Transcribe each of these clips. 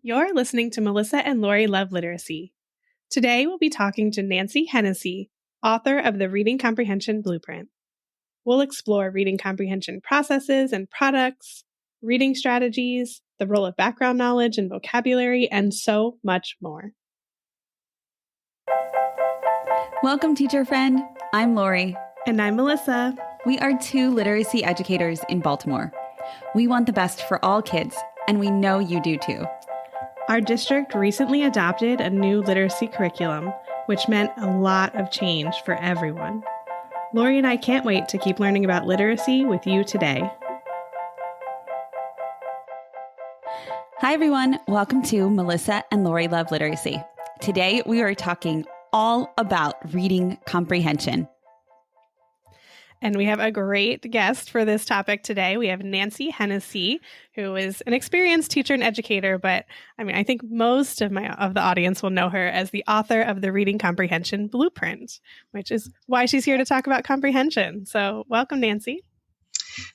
You're listening to Melissa and Lori Love Literacy. Today we'll be talking to Nancy Hennessy, author of the Reading Comprehension Blueprint. We'll explore reading comprehension processes and products, reading strategies, the role of background knowledge and vocabulary, and so much more. Welcome, teacher friend. I'm Lori. And I'm Melissa. We are two literacy educators in Baltimore. We want the best for all kids, and we know you do too. Our district recently adopted a new literacy curriculum, which meant a lot of change for everyone. Lori and I can't wait to keep learning about literacy with you today. Hi, everyone. Welcome to Melissa and Lori Love Literacy. Today, we are talking all about reading comprehension. And we have a great guest for this topic today. We have Nancy Hennessy, who is an experienced teacher and educator, but I think most of the audience will know her as the author of the Reading Comprehension Blueprint, which is why she's here to talk about comprehension. So welcome, Nancy.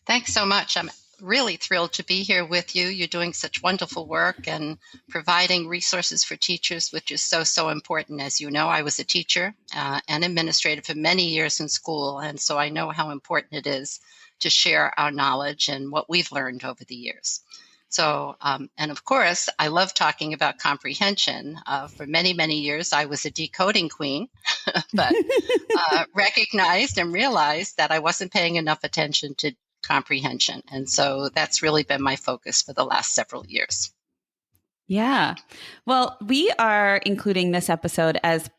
Thanks so much. I'm really thrilled to be here with you. You're doing such wonderful work and providing resources for teachers, which is so important. As you know, I was a teacher and administrator for many years in school, and so I know how important it is to share our knowledge and what we've learned over the years. So, and of course, I love talking about comprehension. For many years, I was a decoding queen, but recognized and realized that I wasn't paying enough attention to comprehension. And so that's really been my focus for the last several years. Yeah. Well, we are including this episode as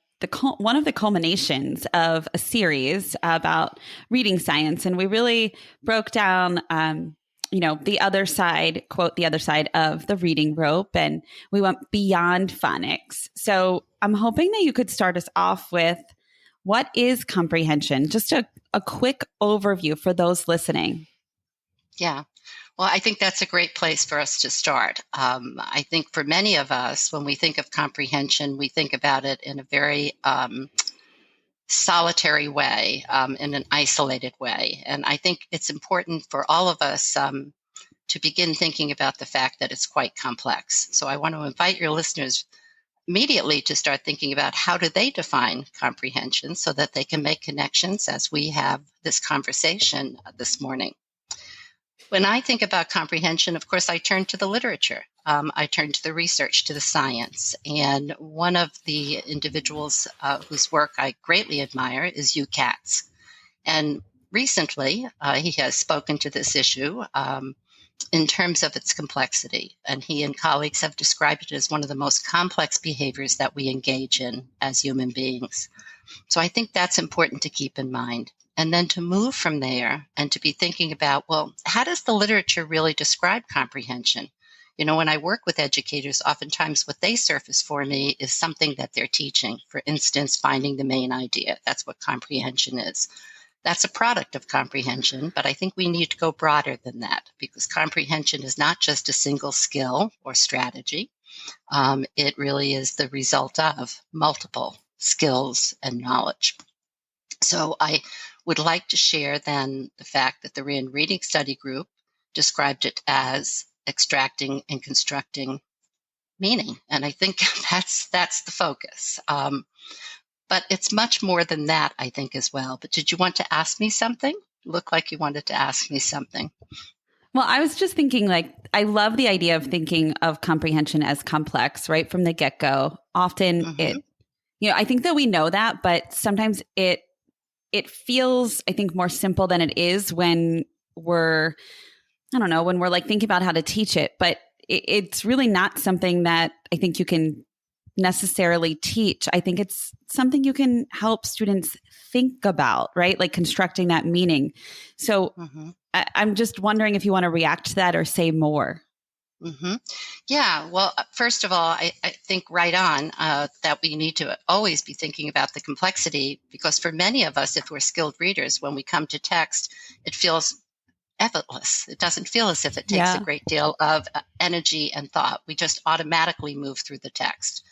one of the culminations of a series about reading science. And we really broke down, the other side, quote, the other side of the reading rope, and we went beyond phonics. So I'm hoping that you could start us off with what is comprehension? Just a quick overview for those listening. Yeah. Well, I think that's a great place for us to start. I think for many of us, when we think of comprehension, we think about it in a very solitary way, in an isolated way. And I think it's important for all of us to begin thinking about the fact that it's quite complex. So I want to invite your listeners immediately to start thinking about how do they define comprehension so that they can make connections as we have this conversation this morning. When I think about comprehension, of course, I turn to the literature. I turn to the research, to the science. And one of the individuals whose work I greatly admire is Hugh Katz. And recently, he has spoken to this issue in terms of its complexity. And he and colleagues have described it as one of the most complex behaviors that we engage in as human beings. So I think that's important to keep in mind. And then to move from there and to be thinking about, well, how does the literature really describe comprehension? You know, when I work with educators, oftentimes what they surface for me is something that they're teaching. For instance, finding the main idea. That's what comprehension is. That's a product of comprehension, but I think we need to go broader than that because comprehension is not just a single skill or strategy. It really is the result of multiple skills and knowledge. So I would like to share then the fact that the Reading Study Group described it as extracting and constructing meaning. And I think that's the focus. But it's much more than that, I think, as well. But did you want to ask me something? Looked like you wanted to ask me something. Well, I was just thinking, I love the idea of thinking of comprehension as complex, right, from the get-go. Often I think that we know that, but sometimes it feels, I think, more simple than it is when we're thinking about how to teach it. But it's really not something that I think you can necessarily teach. I think it's something you can help students think about, right? Like constructing that meaning. So I'm just wondering if you want to react to that or say more. Yeah, well, first of all, I think right on that we need to always be thinking about the complexity because for many of us, if we're skilled readers, when we come to text, it feels effortless. It doesn't feel as if it takes a great deal of energy and thought. We just automatically move through the text.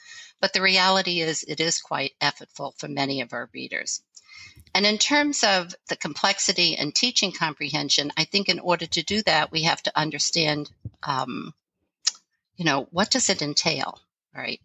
But the reality is it is quite effortful for many of our readers. And in terms of the complexity and teaching comprehension, I think in order to do that, we have to understand, what does it entail? All right.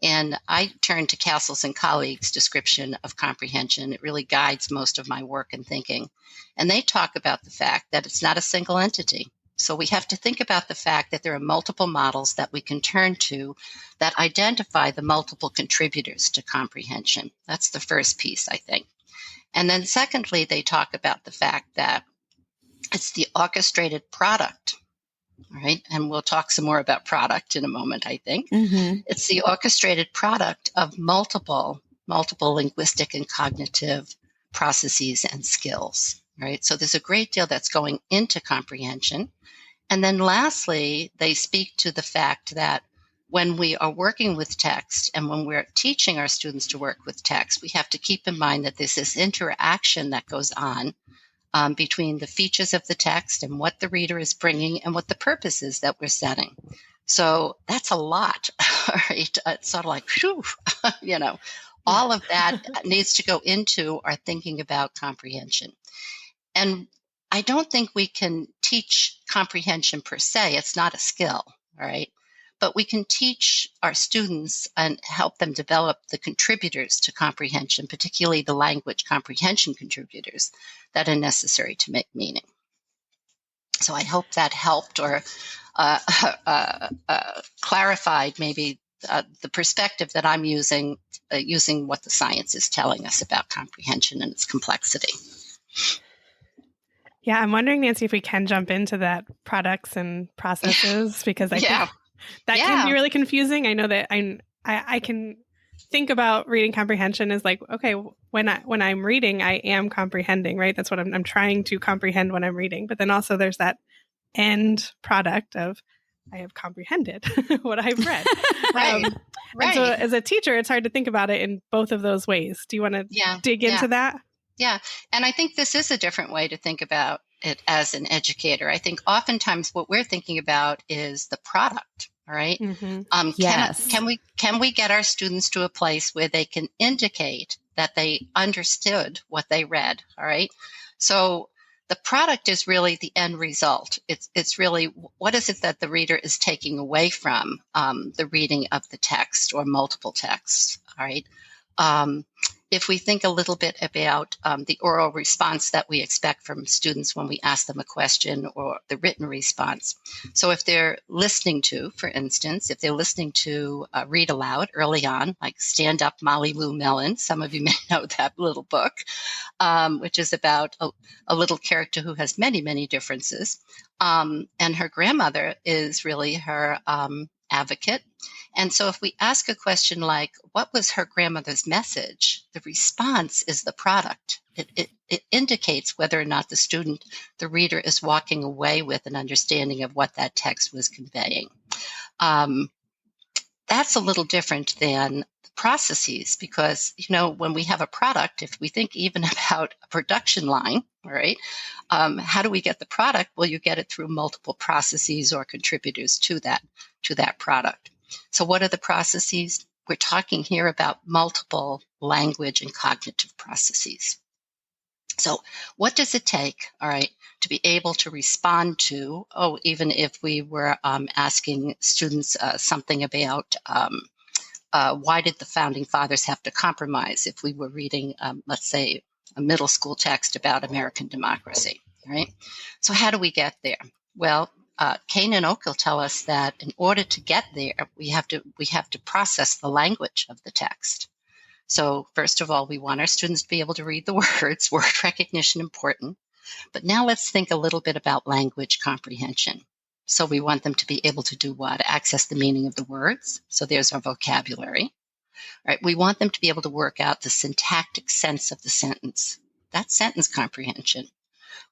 And I turn to Castles and colleagues' description of comprehension. It really guides most of my work and thinking. And they talk about the fact that it's not a single entity. So we have to think about the fact that there are multiple models that we can turn to that identify the multiple contributors to comprehension. That's the first piece, I think. And then secondly, they talk about the fact that it's the orchestrated product. All right. And we'll talk some more about product in a moment, I think. Mm-hmm. It's the orchestrated product of multiple linguistic and cognitive processes and skills. Right. So there's a great deal that's going into comprehension. And then lastly, they speak to the fact that when we are working with text and when we're teaching our students to work with text, we have to keep in mind that there's this interaction that goes on between the features of the text and what the reader is bringing and what the purpose is that we're setting. So that's a lot, right? It's sort of like, whew, all of that needs to go into our thinking about comprehension. And I don't think we can teach comprehension per se. It's not a skill, all right? But we can teach our students and help them develop the contributors to comprehension, particularly the language comprehension contributors that are necessary to make meaning. So I hope that helped or clarified maybe the perspective that I'm using what the science is telling us about comprehension and its complexity. Yeah, I'm wondering, Nancy, if we can jump into that products and processes, because I think that can be really confusing. I know that I can think about reading comprehension as like, okay, when I'm reading, I am comprehending, right? That's what I'm trying to comprehend when I'm reading. But then also there's that end product of I have comprehended what I've read. Right. And so as a teacher, it's hard to think about it in both of those ways. Do you want to dig into that? Yeah. And I think this is a different way to think about it as an educator. I think oftentimes what we're thinking about is the product. All right. Mm-hmm. Yes. Can we get our students to a place where they can indicate that they understood what they read? All right. So the product is really the end result. It's really what is it that the reader is taking away from the reading of the text or multiple texts. All right. If we think a little bit about the oral response that we expect from students when we ask them a question or the written response. So if they're listening to, for instance, if they're listening to read aloud early on, like Stand Up, Molly Lou Mellon, some of you may know that little book, which is about a little character who has many, many differences. And her grandmother is really her advocate. And so if we ask a question like, what was her grandmother's message? The response is the product. It indicates whether or not the reader is walking away with an understanding of what that text was conveying. That's a little different than processes because, when we have a product, if we think even about a production line, all right, how do we get the product? Well, you get it through multiple processes or contributors to that product. So what are the processes? We're talking here about multiple language and cognitive processes. So what does it take, all right, to be able to respond to, even if we were asking students something about why did the founding fathers have to compromise if we were reading, let's say, a middle school text about American democracy, right? So how do we get there? Well, Kane and Oakhill tell us that in order to get there, we have to process the language of the text. So first of all, we want our students to be able to read the words, word recognition important. But now let's think a little bit about language comprehension. So we want them to be able to do what? Access the meaning of the words. So there's our vocabulary. Right? We want them to be able to work out the syntactic sense of the sentence. That's sentence comprehension.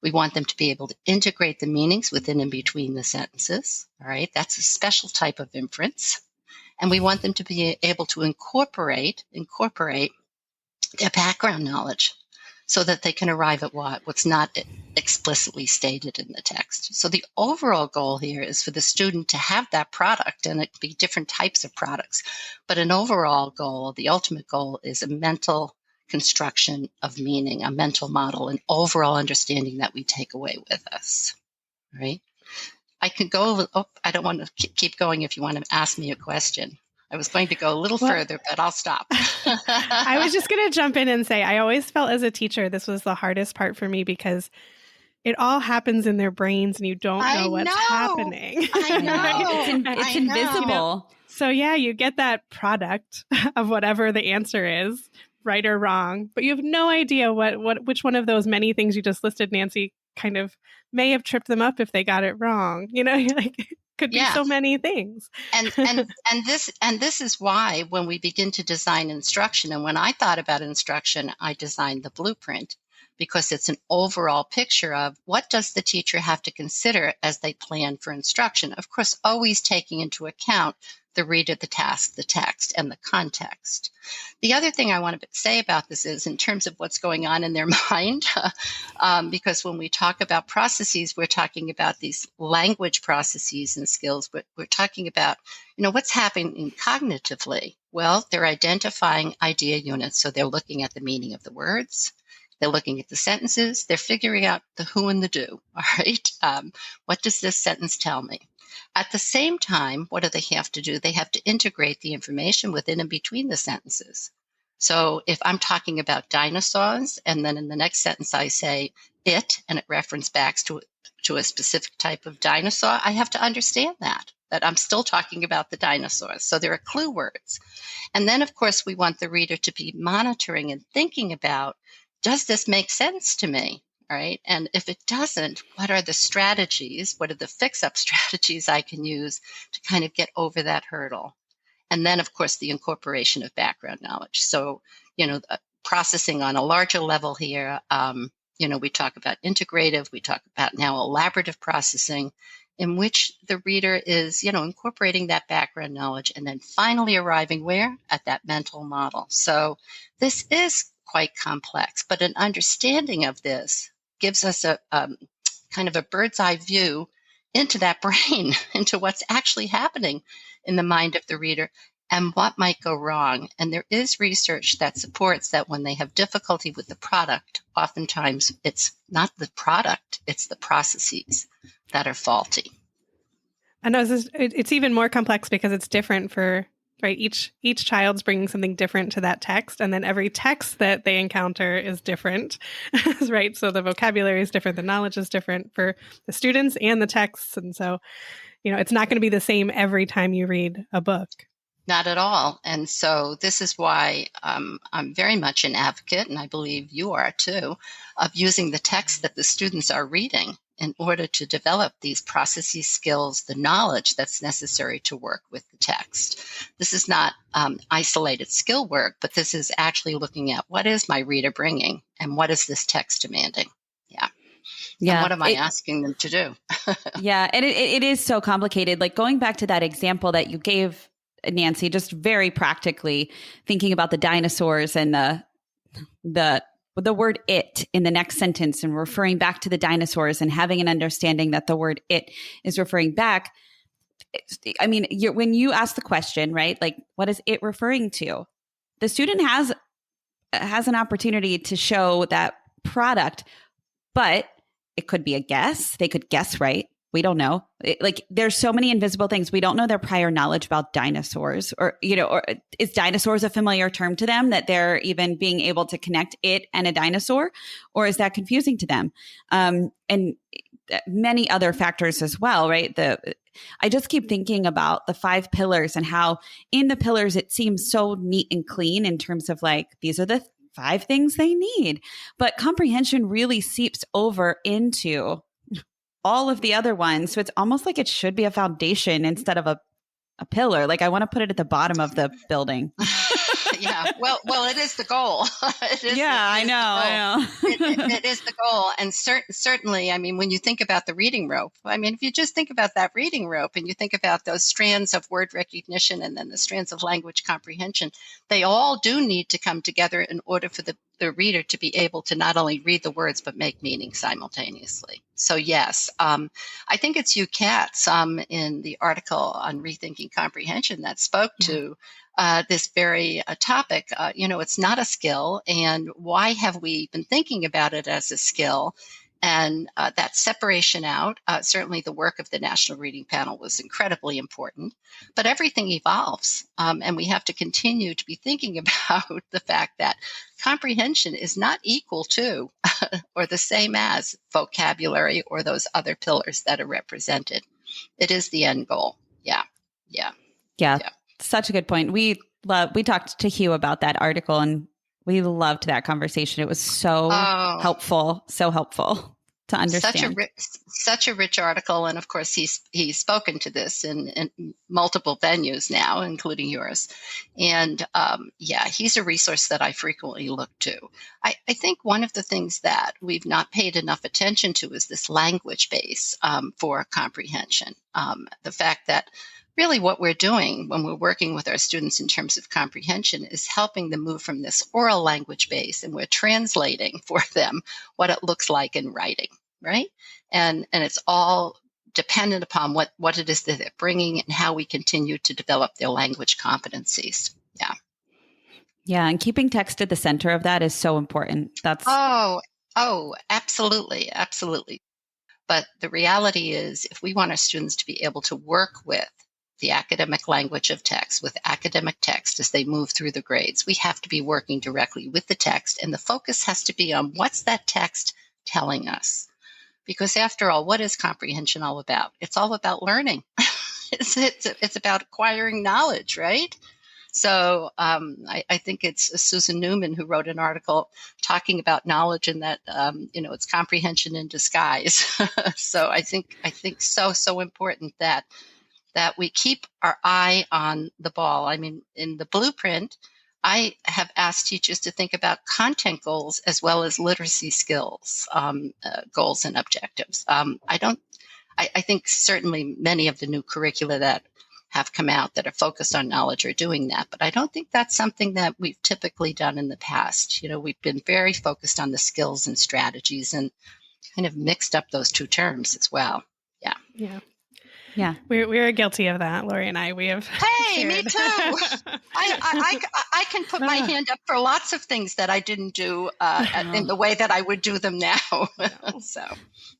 We want them to be able to integrate the meanings within and between the sentences. All right, that's a special type of inference. And we want them to be able to incorporate their background knowledge so that they can arrive at what's not explicitly stated in the text. So the overall goal here is for the student to have that product, and it can be different types of products. But an overall goal, the ultimate goal, is a mental construction of meaning, a mental model, an overall understanding that we take away with us, right? I could go, I don't want to keep going if you want to ask me a question. I was going to go a little further, but I'll stop. I was just going to jump in and say, I always felt as a teacher, this was the hardest part for me because it all happens in their brains and you don't know what's happening. I know. It's invisible. You know? So yeah, you get that product of whatever the answer is, right or wrong, but you have no idea which one of those many things you just listed, Nancy, kind of may have tripped them up if they got it wrong. You know, like could be so many things. And this is why when we begin to design instruction, and when I thought about instruction, I designed the blueprint, because it's an overall picture of what does the teacher have to consider as they plan for instruction. Of course, always taking into account the reader, the task, the text, and the context. The other thing I want to say about this is in terms of what's going on in their mind, because when we talk about processes, we're talking about these language processes and skills, but we're talking about, what's happening cognitively. Well, they're identifying idea units. So they're looking at the meaning of the words. They're looking at the sentences. They're figuring out the who and the do. All right. What does this sentence tell me? At the same time, what do they have to do? They have to integrate the information within and between the sentences. So if I'm talking about dinosaurs, and then in the next sentence I say it, and it references back to a specific type of dinosaur, I have to understand that I'm still talking about the dinosaurs. So there are clue words. And then, of course, we want the reader to be monitoring and thinking about, does this make sense to me? Right? And if it doesn't, what are the strategies? What are the fix-up strategies I can use to kind of get over that hurdle? And then, of course, the incorporation of background knowledge. So, processing on a larger level here, we talk about integrative, we talk about now elaborative processing, in which the reader is, incorporating that background knowledge and then finally arriving where? At that mental model. So this is quite complex, but an understanding of this gives us a kind of a bird's eye view into that brain, into what's actually happening in the mind of the reader and what might go wrong. And there is research that supports that when they have difficulty with the product, oftentimes it's not the product, it's the processes that are faulty. I know it's even more complex because it's different for, right? Each child's bringing something different to that text, and then every text that they encounter is different, right? So the vocabulary is different, the knowledge is different for the students and the texts, and so it's not going to be the same every time you read a book. Not at all. And so this is why I'm very much an advocate, and I believe you are too, of using the text that the students are reading in order to develop these processes skills, the knowledge that's necessary to work with the text. This is not isolated skill work, but this is actually looking at what is my reader bringing and what is this text demanding? Yeah. And what am I asking them to do? Yeah. And it is so complicated. Like going back to that example that you gave, Nancy, just very practically thinking about the dinosaurs and the word it in the next sentence and referring back to the dinosaurs and having an understanding that the word it is referring back. I mean, when you ask the question, right, like what is it referring to? The student has an opportunity to show that product, but it could be a guess. They could guess right. We don't know. There's so many invisible things. We don't know their prior knowledge about dinosaurs, or is dinosaurs a familiar term to them that they're even being able to connect it and a dinosaur, or is that confusing to them? And many other factors as well, right? I just keep thinking about the 5 pillars and how in the pillars, it seems so neat and clean in terms of like, these are the 5 things they need, but comprehension really seeps over into all of the other ones. So it's almost like it should be a foundation instead of a pillar. Like I want to put it at the bottom of the building. Yeah. Well, it is the goal. I know. It is the goal. And certainly, I mean, when you think about the reading rope, I mean, if you just think about that reading rope and you think about those strands of word recognition and then the strands of language comprehension, they all do need to come together in order for the reader to be able to not only read the words, but make meaning simultaneously. So yes, I think it's you, Katz, in the article on Rethinking Comprehension that spoke to this very topic. It's not a skill. And why have we been thinking about it as a skill? And that separation out, certainly the work of the National Reading Panel was incredibly important, but everything evolves. And we have to continue to be thinking about the fact that comprehension is not equal to or the same as vocabulary or those other pillars that are represented. It is the end goal. Yeah. Such a good point. We talked to Hugh about that article, and we loved that conversation. It was so helpful to understand. Such a rich article. And of course, he's spoken to this in multiple venues now, including yours. And he's a resource that I frequently look to. I think one of the things that we've not paid enough attention to is this language base for comprehension. The fact that really what we're doing when we're working with our students in terms of comprehension is helping them move from this oral language base, and we're translating for them what it looks like in writing, right? And it's all dependent upon what it is that they're bringing and how we continue to develop their language competencies. Yeah, and keeping text at the center of that is so important. Absolutely. But the reality is, if we want our students to be able to work with the academic language of text, with academic text as they move through the grades, we have to be working directly with the text, and the focus has to be on what's that text telling us. Because after all, what is comprehension all about? It's all about learning. It's about acquiring knowledge, right? So I think it's Susan Newman who wrote an article talking about knowledge, and that it's comprehension in disguise. So I think so important that we keep our eye on the ball. I mean, in the blueprint, I have asked teachers to think about content goals as well as literacy skills, goals and objectives. I think certainly many of the new curricula that have come out that are focused on knowledge are doing that, but I don't think that's something that we've typically done in the past. We've been very focused on the skills and strategies and kind of mixed up those two terms as well. Yeah, we're guilty of that, Lori and I. We have. Hey, shared. Me too. I can put my hand up for lots of things that I didn't do in the way that I would do them now. So,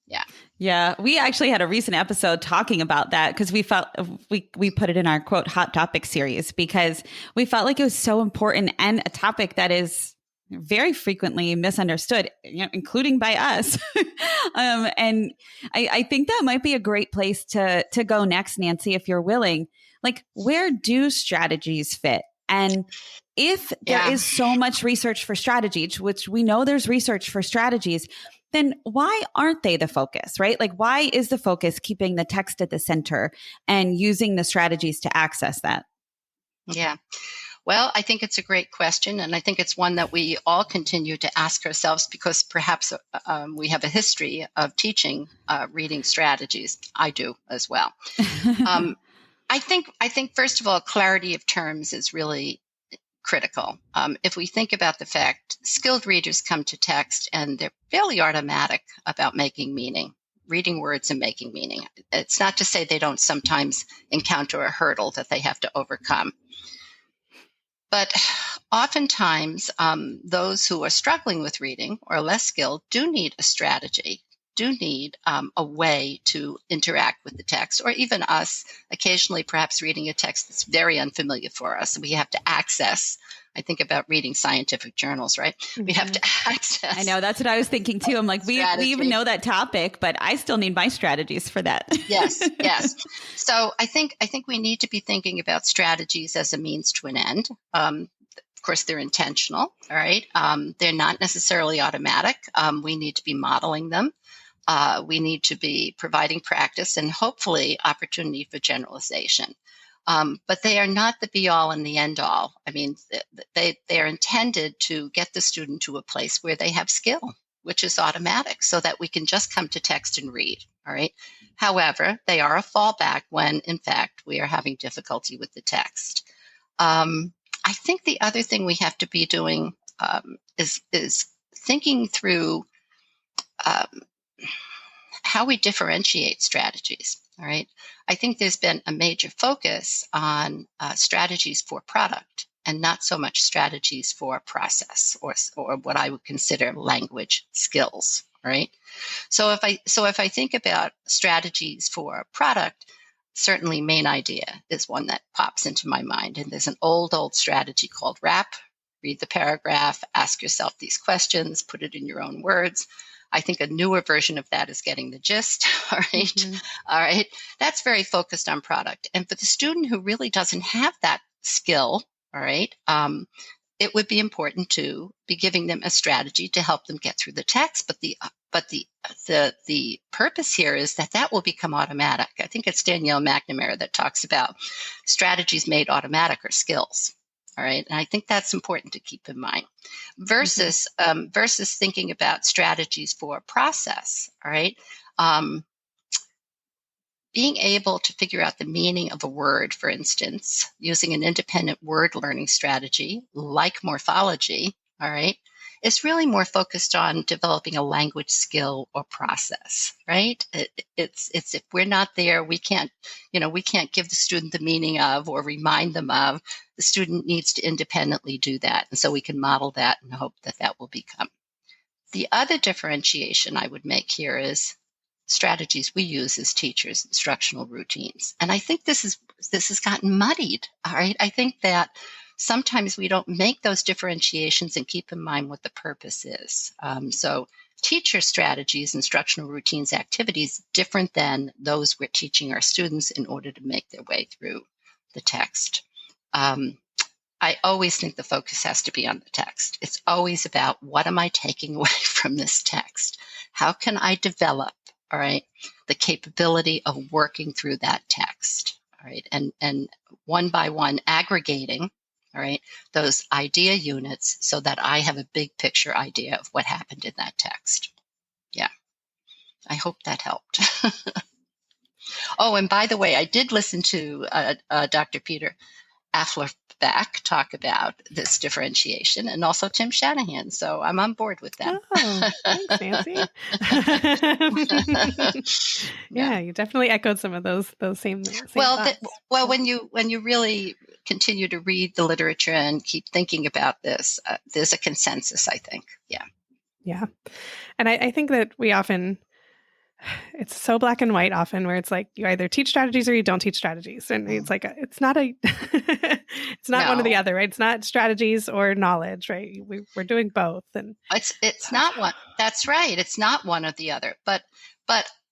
yeah. Yeah, we actually had a recent episode talking about that because we felt we put it in our quote hot topic series because we felt like it was so important and a topic that is very frequently misunderstood, including by us. And I think that might be a great place to go next, Nancy, if you're willing. Like, where do strategies fit? And if there is so much research for strategies, which we know there's research for strategies, then why aren't they the focus, right? Like, why is the focus keeping the text at the center and using the strategies to access that? Yeah. Well, I think it's a great question, and I think it's one that we all continue to ask ourselves because perhaps we have a history of teaching reading strategies. I do as well. I think first of all, clarity of terms is really critical. If we think about the fact skilled readers come to text and they're fairly automatic about making meaning, reading words and making meaning. It's not to say they don't sometimes encounter a hurdle that they have to overcome. But oftentimes, those who are struggling with reading or less skilled do need a strategy, do need a way to interact with the text, or even us occasionally perhaps reading a text that's very unfamiliar for us. We have to access. I think about reading scientific journals, right? We have to access. I know, that's what I was thinking too. I'm like, we even know that topic, but I still need my strategies for that. Yes. So I think we need to be thinking about strategies as a means to an end. Of course, they're intentional, all right? They're not necessarily automatic. We need to be modeling them. We need to be providing practice and hopefully opportunity for generalization. But they are not the be-all and the end-all. I mean, they are intended to get the student to a place where they have skill, which is automatic, so that we can just come to text and read, all right? However, they are a fallback when, in fact, we are having difficulty with the text. I think the other thing we have to be doing is thinking through how we differentiate strategies. All right. I think there's been a major focus on strategies for product and not so much strategies for process or what I would consider language skills. right? So if I think about strategies for a product, certainly main idea is one that pops into my mind. And there's an old strategy called WRAP. Read the paragraph, ask yourself these questions, put it in your own words. I think a newer version of that is getting the gist. All right. Mm-hmm. All right. That's very focused on product. And for the student who really doesn't have that skill, all right, it would be important to be giving them a strategy to help them get through the text. But the purpose here is that will become automatic. I think it's Danielle McNamara that talks about strategies made automatic or skills. All right. And I think that's important to keep in mind versus thinking about strategies for process. All right. Being able to figure out the meaning of a word, for instance, using an independent word learning strategy like morphology. All right. It's really more focused on developing a language skill or process, right? It's if we're not there, we can't give the student the meaning of or remind them of. The student needs to independently do that. And so we can model that and hope that will become. The other differentiation I would make here is strategies we use as teachers, instructional routines. And I think this has gotten muddied, all right? I think that sometimes we don't make those differentiations and keep in mind what the purpose is. So teacher strategies, instructional routines, activities, different than those we're teaching our students in order to make their way through the text. I always think the focus has to be on the text. It's always about what am I taking away from this text? How can I develop, all right, the capability of working through that text, all right, and one by one aggregating, all right, those idea units so that I have a big picture idea of what happened in that text. Yeah, I hope that helped. Oh, and by the way, I did listen to Dr. Peter Afflerbach talk about this differentiation and also Tim Shanahan. So I'm on board with that. Oh, thanks, Nancy. Yeah, you definitely echoed some of those same thoughts. When you really continue to read the literature and keep thinking about this, there's a consensus, I think. Yeah. Yeah. And I think that we often, it's so black and white often where it's like you either teach strategies or you don't teach strategies. And it's like, it's not it's not one or the other, right? It's not strategies or knowledge, right? We're doing both. And it's not one. That's right. It's not one or the other. But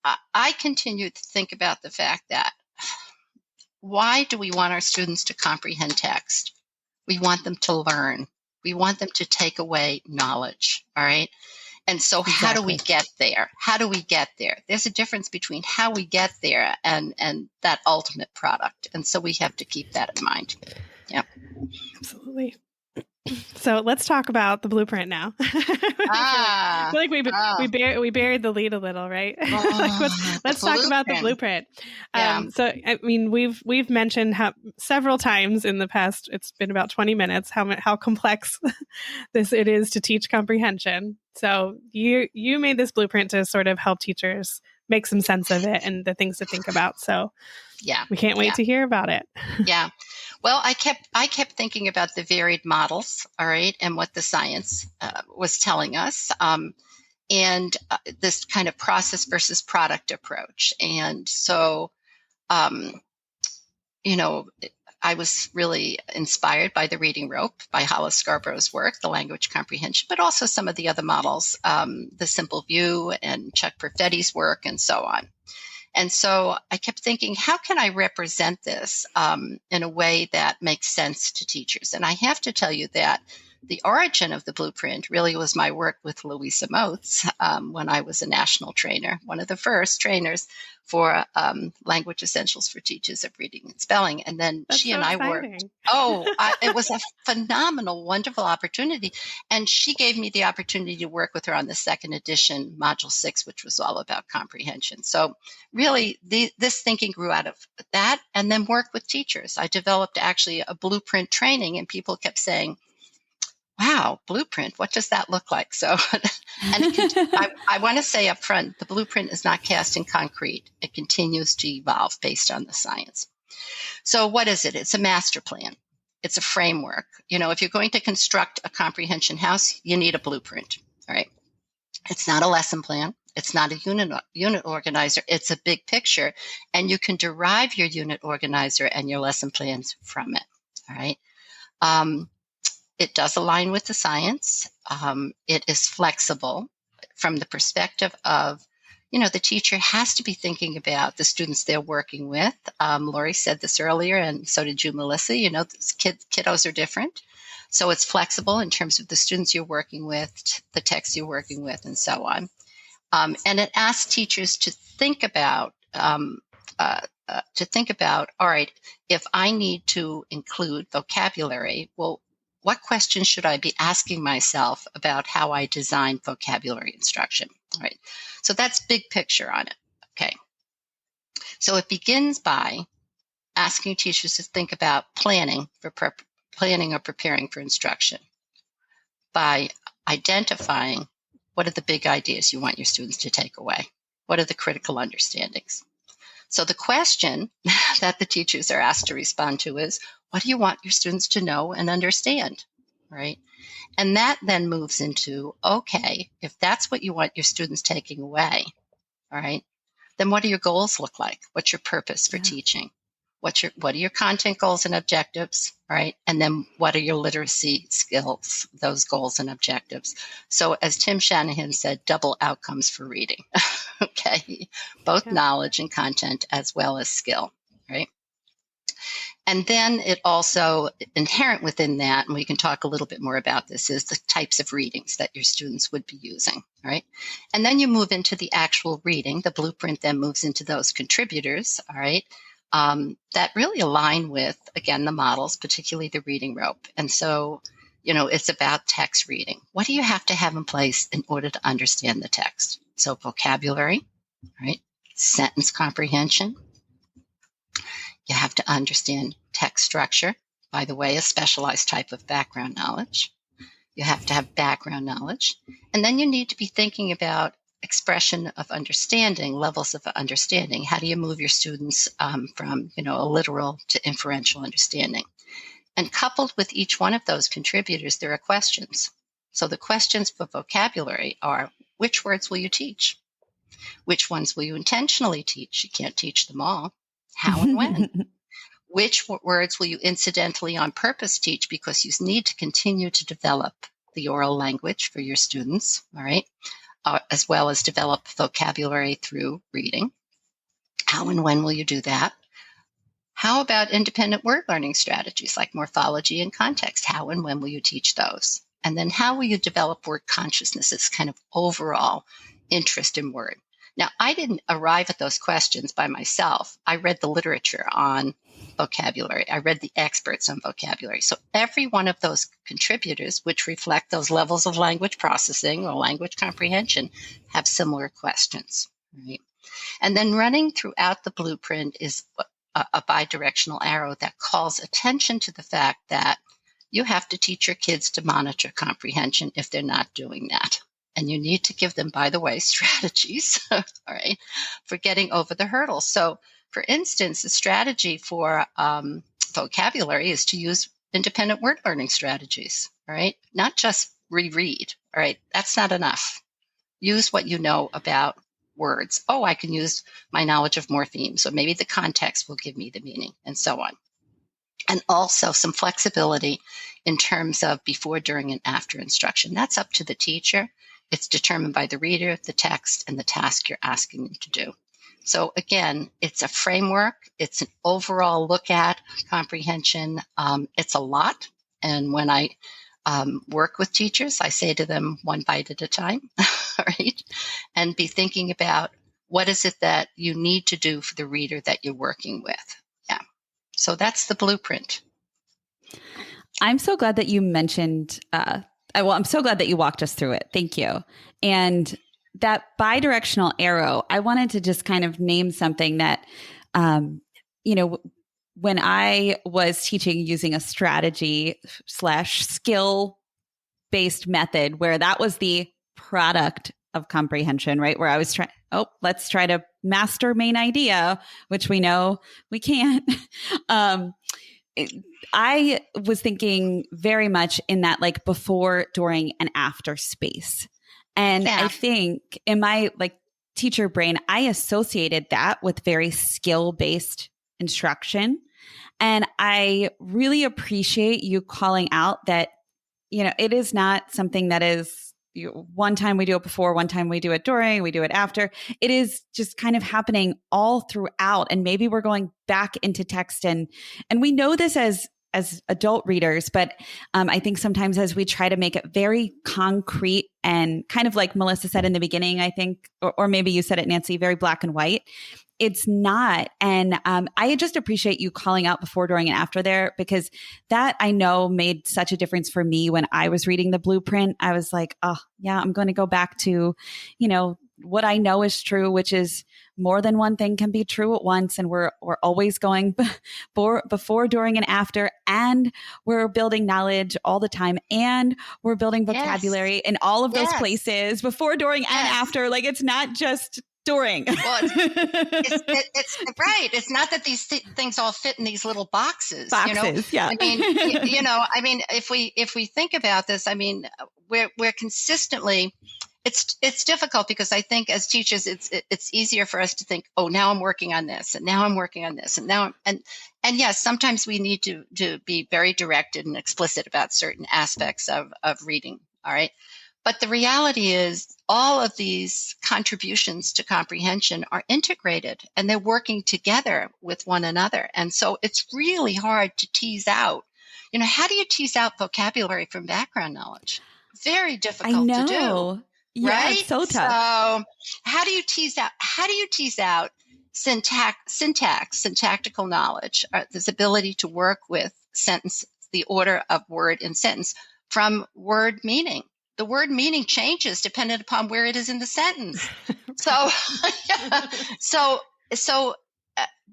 I continue to think about the fact that why do we want our students to comprehend text? We want them to learn. We want them to take away knowledge. All right. And so exactly. How do we get there? How do we get there? There's a difference between how we get there and that ultimate product. And so we have to keep that in mind. Yeah. Absolutely. So let's talk about the blueprint now. I feel like we buried the lead a little, right? Let's talk about the blueprint. Yeah. So I mean, we've mentioned how several times in the past. It's been about 20 minutes. How complex it is to teach comprehension. So you made this blueprint to sort of help teachers make some sense of it and the things to think about. So yeah, we can't wait to hear about it. Yeah. Well, I kept thinking about the varied models, all right, and what the science was telling us, and this kind of process versus product approach. And so, I was really inspired by the reading rope, by Hollis Scarborough's work, the language comprehension, but also some of the other models, the simple view and Chuck Perfetti's work, and so on. And so I kept thinking, how can I represent this in a way that makes sense to teachers? And I have to tell you that the origin of the blueprint really was my work with Louisa Moats when I was a national trainer, one of the first trainers for Language Essentials for Teachers of Reading and Spelling. And then That's she so and I exciting. worked. It was a phenomenal, wonderful opportunity. And she gave me the opportunity to work with her on the second edition, Module 6, which was all about comprehension. So really, this thinking grew out of that and then work with teachers. I developed actually a blueprint training, and people kept saying, wow, blueprint, what does that look like? So, and I want to say up front, the blueprint is not cast in concrete. It continues to evolve based on the science. So what is it? It's a master plan. It's a framework. If you're going to construct a comprehension house, you need a blueprint, all right? It's not a lesson plan. It's not a unit organizer. It's a big picture, and you can derive your unit organizer and your lesson plans from it. All right. It does align with the science. It is flexible from the perspective of, the teacher has to be thinking about the students they're working with. Lori said this earlier, and so did you, Melissa. Kiddos are different. So it's flexible in terms of the students you're working with, the text you're working with, and so on. And it asks teachers to think about, all right, if I need to include vocabulary, well, what questions should I be asking myself about how I design vocabulary instruction? All right. So that's big picture on it. Okay. So it begins by asking teachers to think about planning or preparing for instruction, by identifying what are the big ideas you want your students to take away. What are the critical understandings? So the question that the teachers are asked to respond to is, what do you want your students to know and understand, right? And that then moves into, okay, if that's what you want your students taking away, all right, then what do your goals look like? What's your purpose for teaching? What are your content goals and objectives, right? And then what are your literacy skills, those goals and objectives? So as Tim Shanahan said, double outcomes for reading, okay? Both knowledge and content as well as skill, right? And then it also, inherent within that, and we can talk a little bit more about this, is the types of readings that your students would be using, right? And then you move into the actual reading. The blueprint then moves into those contributors, all right? That really align with, again, the models, particularly the reading rope. And so, it's about text reading. What do you have to have in place in order to understand the text? So vocabulary, right? Sentence comprehension. You have to understand text structure, by the way, a specialized type of background knowledge. You have to have background knowledge. And then you need to be thinking about expression of understanding, levels of understanding. How do you move your students from, a literal to inferential understanding? And coupled with each one of those contributors, there are questions. So the questions for vocabulary are, which words will you teach? Which ones will you intentionally teach? You can't teach them all. How and when? Which words will you incidentally on purpose teach because you need to continue to develop the oral language for your students, all right? As well as develop vocabulary through reading. How and when will you do that? How about independent word learning strategies like morphology and context? How and when will you teach those? And then how will you develop word consciousness, this kind of overall interest in word? Now, I didn't arrive at those questions by myself. I read the literature on vocabulary. I read the experts on vocabulary. So every one of those contributors, which reflect those levels of language processing or language comprehension, have similar questions, right? And then running throughout the blueprint is a bidirectional arrow that calls attention to the fact that you have to teach your kids to monitor comprehension if they're not doing that. And you need to give them, by the way, strategies, all right, for getting over the hurdles. So, for instance, the strategy for vocabulary is to use independent word learning strategies, all right? Not just reread, all right? That's not enough. Use what you know about words. Oh, I can use my knowledge of morphemes, or maybe the context will give me the meaning, and so on. And also some flexibility in terms of before, during, and after instruction. That's up to the teacher. It's determined by the reader, the text, and the task you're asking them to do. So again, it's a framework. It's an overall look at comprehension. It's a lot. And when I work with teachers, I say to them, one bite at a time, right? And be thinking about what is it that you need to do for the reader that you're working with. Yeah. So that's the blueprint. I'm so glad that you mentioned, I'm so glad that you walked us through it. Thank you. And that bidirectional arrow, I wanted to just kind of name something that, when I was teaching using a strategy/skill-based method, where that was the product of comprehension, right? Where I was let's try to master main idea, which we know we can't. I was thinking very much in that like before, during, and after space. And I think in my like teacher brain, I associated that with very skill-based instruction. And I really appreciate you calling out that, it is not something that is one time we do it before, one time we do it during, we do it after. It is just kind of happening all throughout. And maybe we're going back into text and we know this as adult readers, but I think sometimes as we try to make it very concrete and kind of like Melissa said in the beginning, I think, or maybe you said it, Nancy, very black and white. It's not. And I just appreciate you calling out before, during, and after there, because that I know made such a difference for me when I was reading the blueprint. I was like, oh, yeah, I'm going to go back to, what I know is true, which is more than one thing can be true at once. And we're always going before, during, and after. And we're building knowledge all the time. And we're building vocabulary in all of those places before, during, and after. Like, it's not just during. Well, it's right. It's not that these things all fit in these little boxes. Yeah. I mean, if we think about this, I mean, we're consistently. It's difficult because I think as teachers, it's easier for us to think, oh, now I'm working on this, and now I'm working on this, and now and yes, sometimes we need to be very directed and explicit about certain aspects of reading. All right. But the reality is all of these contributions to comprehension are integrated and they're working together with one another. And so it's really hard to tease out, how do you tease out vocabulary from background knowledge? Very difficult to do. Yeah, right? It's so tough. So how do you tease out syntactical knowledge, this ability to work with sentence, the order of word in sentence from word meaning? The word meaning changes dependent upon where it is in the sentence. So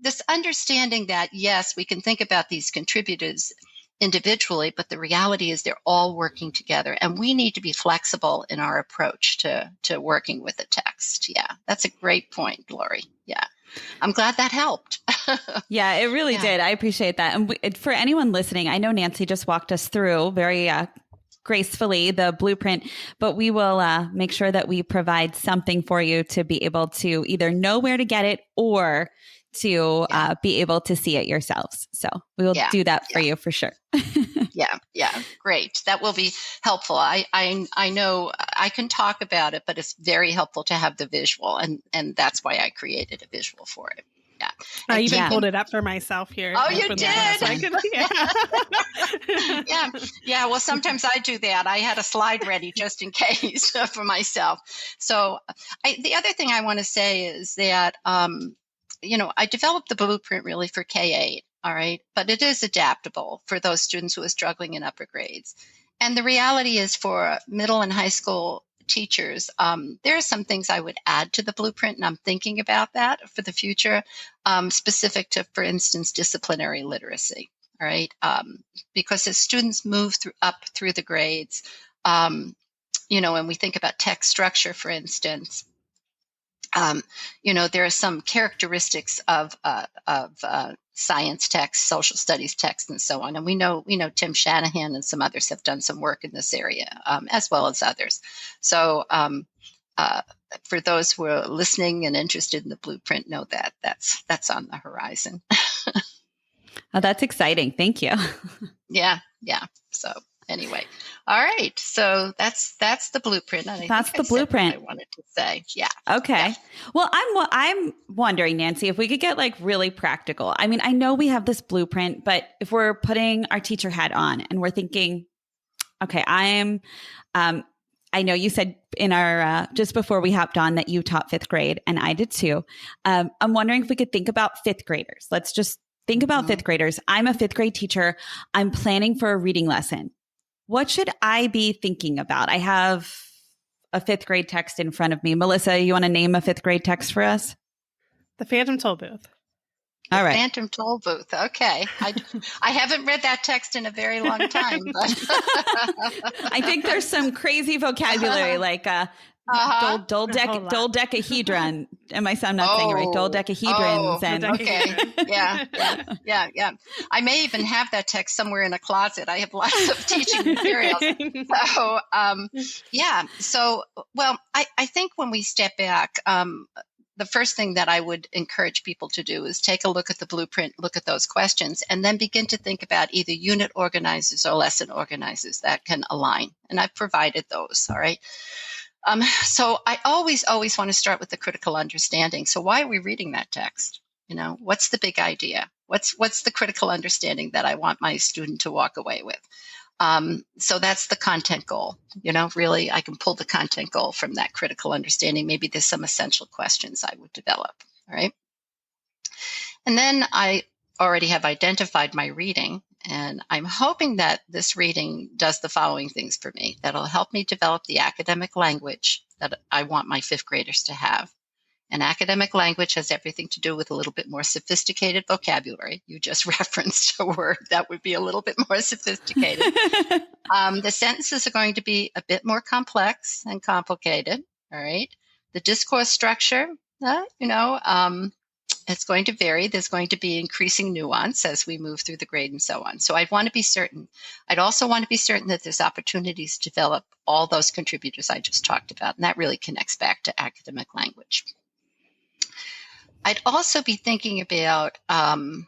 this understanding that, yes, we can think about these contributors individually, but the reality is they're all working together, and we need to be flexible in our approach to working with the text. Yeah, that's a great point, Lori. Yeah, I'm glad that helped. Yeah, it really did. I appreciate that. And for anyone listening, I know Nancy just walked us through very gracefully the blueprint, but we will make sure that we provide something for you to be able to either know where to get it or to be able to see it yourselves. So we will do that for you for sure. Yeah. Great. That will be helpful. I know I can talk about it, but it's very helpful to have the visual, and that's why I created a visual for it. Yeah. I even pulled it up for myself here. Oh, you did? Yeah. Well, sometimes I do that. I had a slide ready just in case for myself. So the other thing I want to say is that, I developed the blueprint really for K-8. All right. But it is adaptable for those students who are struggling in upper grades. And the reality is for middle and high school teachers, there are some things I would add to the blueprint, and I'm thinking about that for the future, specific to, for instance, disciplinary literacy. All right. Because as students move up through the grades, when we think about text structure, for instance, there are some characteristics of science text, social studies text, and so on. And we know Tim Shanahan and some others have done some work in this area, as well as others. So for those who are listening and interested in the blueprint, know that that's on the horizon. Oh, that's exciting. Thank you. Yeah. So anyway, all right. So that's the blueprint. And that's the blueprint I wanted to say. Yeah. Okay. Yeah. Well, I'm wondering, Nancy, if we could get like really practical. I mean, I know we have this blueprint, but if we're putting our teacher hat on and we're thinking, okay, I know you said in our, just before we hopped on that you taught fifth grade, and I did too. I'm wondering if we could think about fifth graders. Let's just think about fifth graders. I'm a fifth grade teacher. I'm planning for a reading lesson. What should I be thinking about? I have a fifth grade text in front of me. Melissa, you want to name a fifth grade text for us? The Phantom Toll Booth. All right. Phantom Toll Booth. Okay. I haven't read that text in a very long time, but I think there's some crazy vocabulary like Dodecahedron. Am I not saying it right? Dodecahedrons. Yeah. I may even have that text somewhere in a closet. I have lots of teaching materials. So, I think when we step back, the first thing that I would encourage people to do is take a look at the blueprint, look at those questions, and then begin to think about either unit organizers or lesson organizers that can align. And I've provided those, all right? So I always want to start with the critical understanding. So why are we reading that text? What's the big idea? What's the critical understanding that I want my student to walk away with? So that's the content goal. Really, I can pull the content goal from that critical understanding. Maybe there's some essential questions I would develop. All right. And then I already have identified my reading, and I'm hoping that this reading does the following things for me. That'll help me develop the academic language that I want my fifth graders to have. And academic language has everything to do with a little bit more sophisticated vocabulary. You just referenced a word that would be a little bit more sophisticated. The sentences are going to be a bit more complex and complicated. All right. The discourse structure, it's going to vary. There's going to be increasing nuance as we move through the grade and so on. So I'd want to be certain. I'd also want to be certain that there's opportunities to develop all those contributors I just talked about. And that really connects back to academic language. I'd also be thinking about, in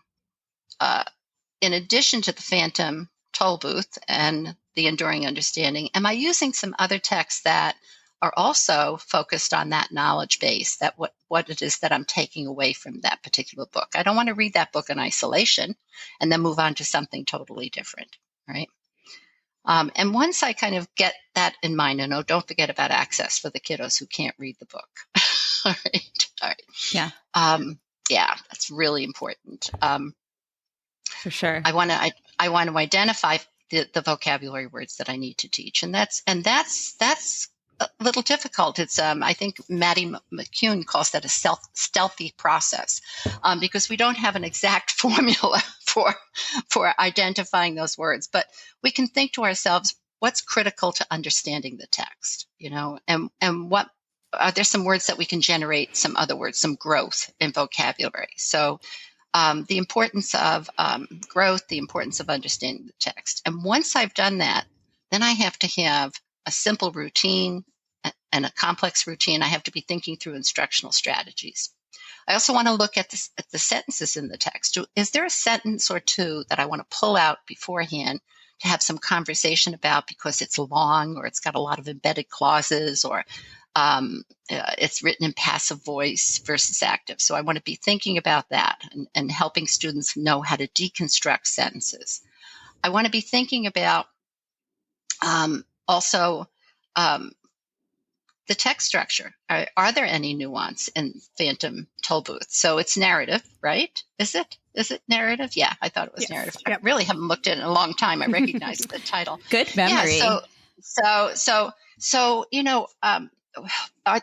addition to the phantom toll booth and the enduring understanding, am I using some other texts that are also focused on that knowledge base, that what it is that I'm taking away from that particular book? I don't want to read that book in isolation and then move on to something totally different, right? And once I kind of get that in mind, and don't forget about access for the kiddos who can't read the book. All right. Yeah. That's really important. For sure. I want to identify the vocabulary words that I need to teach, and that's a little difficult. It's I think Maddie McCune calls that a stealthy process, because we don't have an exact formula for identifying those words, but we can think to ourselves, what's critical to understanding the text, and what are there some words that we can generate, some other words, some growth in vocabulary. So the importance of growth, the importance of understanding the text. And once I've done that, then I have to have a simple routine and a complex routine. I have to be thinking through instructional strategies. I also want to look at the sentences in the text. Is there a sentence or two that I want to pull out beforehand to have some conversation about because it's long, or it's got a lot of embedded clauses, or it's written in passive voice versus active? So I want to be thinking about that and helping students know how to deconstruct sentences. I want to be thinking about also the text structure. Are there any nuance in Phantom Toll Booth? So it's narrative, right? Is it narrative? Yeah, I thought it was narrative. Yep. I really haven't looked at it in a long time. I recognize the title. Good memory. Yeah, so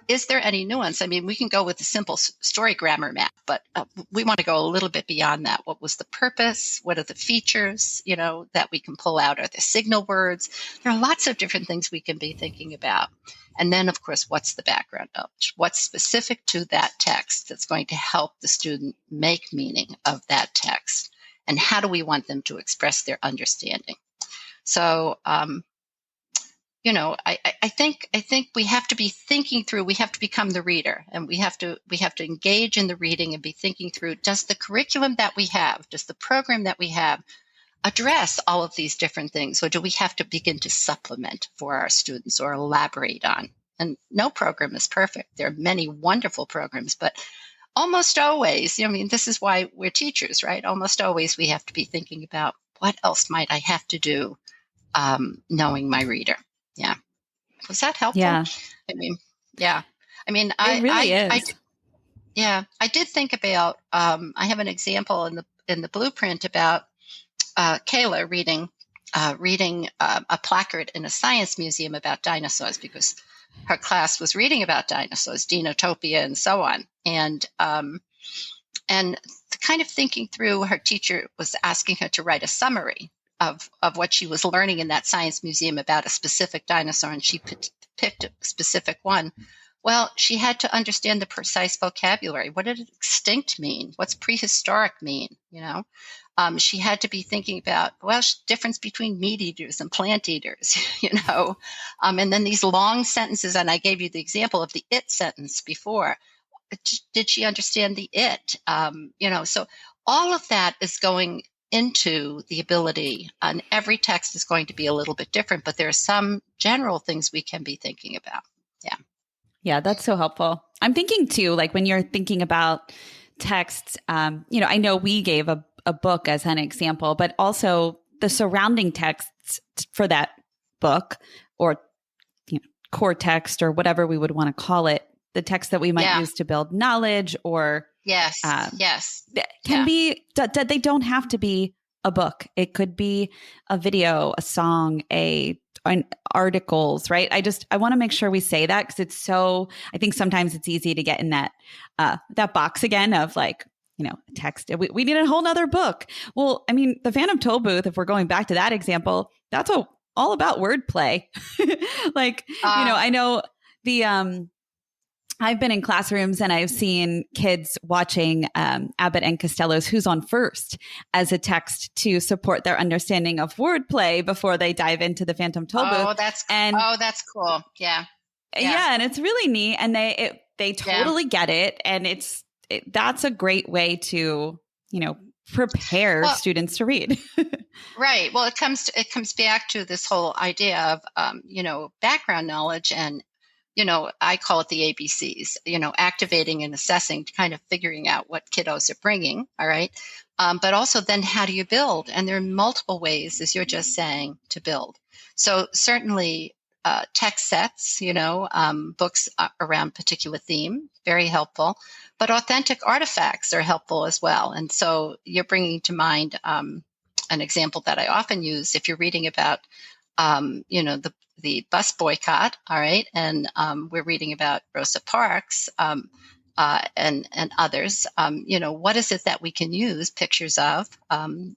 is there any nuance? I mean, we can go with a simple story grammar map, but we want to go a little bit beyond that. What was the purpose? What are the features, that we can pull out? Are there signal words? There are lots of different things we can be thinking about. And then, of course, what's the background knowledge? What's specific to that text that's going to help the student make meaning of that text? And how do we want them to express their understanding? So, I think we have to be thinking through. We have to become the reader, and we have to engage in the reading and be thinking through. Does the curriculum that we have, does the program that we have, address all of these different things, or do we have to begin to supplement for our students or elaborate on? And no program is perfect. There are many wonderful programs, but almost always, this is why we're teachers, right? Almost always we have to be thinking about what else might I have to do, knowing my reader. Yeah. Was that helpful? Yeah. It really is. I did think about, I have an example in the blueprint about Kayla reading a placard in a science museum about dinosaurs, because her class was reading about dinosaurs, Dinotopia, and so on. And kind of thinking through, her teacher was asking her to write a summary of what she was learning in that science museum about a specific dinosaur, and she picked a specific one. Well, she had to understand the precise vocabulary. What did extinct mean? What's prehistoric mean? She had to be thinking about, difference between meat eaters and plant eaters, and then these long sentences. And I gave you the example of the it sentence before. Did she understand the it? So all of that is going into the ability, and every text is going to be a little bit different, but there are some general things we can be thinking about. Yeah. Yeah, that's so helpful. I'm thinking too, like when you're thinking about texts, I know we gave a book as an example, but also the surrounding texts for that book or core text or whatever we would want to call it, the text that we might use to build knowledge or can be, they don't have to be a book. It could be a video, a song, articles, right? I want to make sure we say that because I think sometimes it's easy to get in that box again of like, text. We need a whole nother book. Well, I mean, the Phantom Toll Booth, if we're going back to that example, that's all about wordplay. I know I've been in classrooms and I've seen kids watching Abbott and Costello's Who's on First as a text to support their understanding of wordplay before they dive into the Phantom Toll Booth. That's cool. Yeah. Yeah. And it's really neat. And they totally get it. And that's a great way to, prepare students to read. Right. Well, it comes back to this whole idea of, background knowledge and, I call it the ABCs, activating and assessing, kind of figuring out what kiddos are bringing. All right. But also then how do you build? And there are multiple ways, as you're just saying, to build. So certainly text sets, books around particular theme, very helpful. But authentic artifacts are helpful as well. And so you're bringing to mind an example that I often use if you're reading about, the bus boycott, all right, and we're reading about Rosa Parks and others. What is it that we can use? Pictures of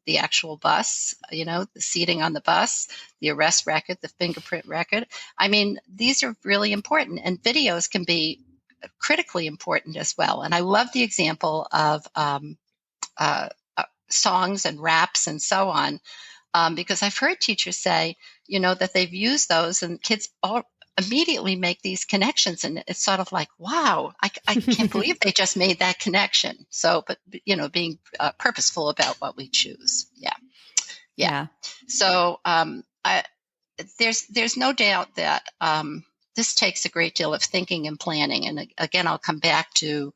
the actual bus, the seating on the bus, the arrest record, the fingerprint record. I mean, these are really important, and videos can be critically important as well. And I love the example of songs and raps and so on, because I've heard teachers say, that they've used those and kids all immediately make these connections. And it's sort of like, wow, I can't believe they just made that connection. So, but, being purposeful about what we choose. Yeah. So there's no doubt that this takes a great deal of thinking and planning. And again, I'll come back to,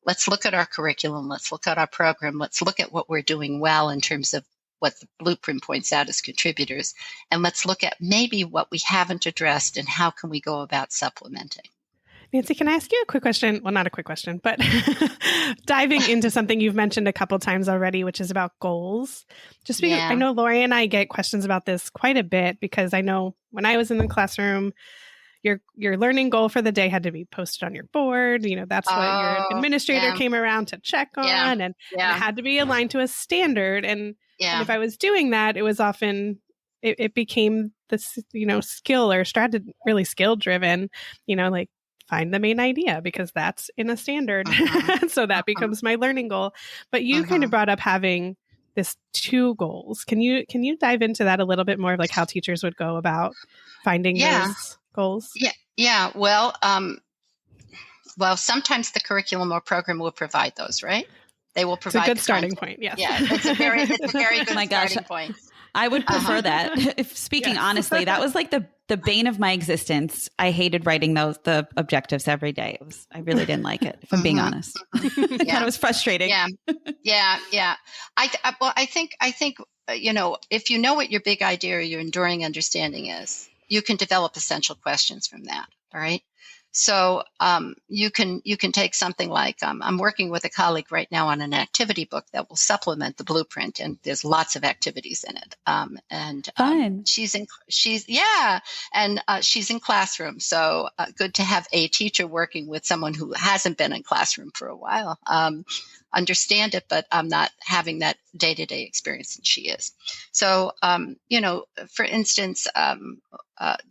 let's look at our curriculum. Let's look at our program. Let's look at what we're doing well in terms of what the blueprint points out as contributors. And let's look at maybe what we haven't addressed and how can we go about supplementing. Nancy, can I ask you a quick question? Well, not a quick question, but diving into something you've mentioned a couple times already, which is about goals. Just because I know Lori and I get questions about this quite a bit, because I know when I was in the classroom, your learning goal for the day had to be posted on your board. That's what your administrator came around to check on, and it had to be aligned to a standard. And if I was doing that, it was often, it became this, skill or strategy, really skill driven, like find the main idea because that's in a standard. So that becomes my learning goal. But you kind of brought up having this 2 goals. Can you dive into that a little bit more of like how teachers would go about finding those goals? Yeah. Well, sometimes the curriculum or program will provide those, right? They will provide. It's a good starting point. Yes. Yeah, it's a very good starting point. I would prefer that. If speaking honestly, that was like the bane of my existence. I hated writing the objectives every day. I really didn't like it, if I'm being honest. I thought it was frustrating. Yeah. I think if you know what your big idea or your enduring understanding is, you can develop essential questions from that. All right. So you can take something like I'm working with a colleague right now on an activity book that will supplement the blueprint, and there's lots of activities in it. Fun. She's in classroom, so good to have a teacher working with someone who hasn't been in classroom for a while. understand it, but I'm not having that day-to-day experience, and she is. So, for instance,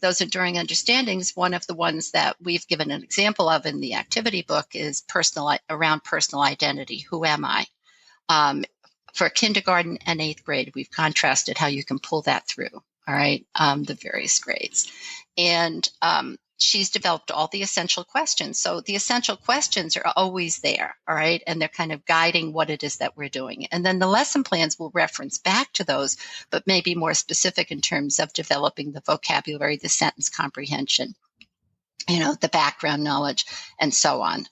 those enduring understandings, one of the ones that we've given an example of in the activity book is around personal identity. Who am I? For kindergarten and 8th grade, we've contrasted how you can pull that through, all right, the various grades. And she's developed all the essential questions. So the essential questions are always there, all right, and they're kind of guiding what it is that we're doing. And then the lesson plans will reference back to those, but maybe more specific in terms of developing the vocabulary, the sentence comprehension, the background knowledge, and so on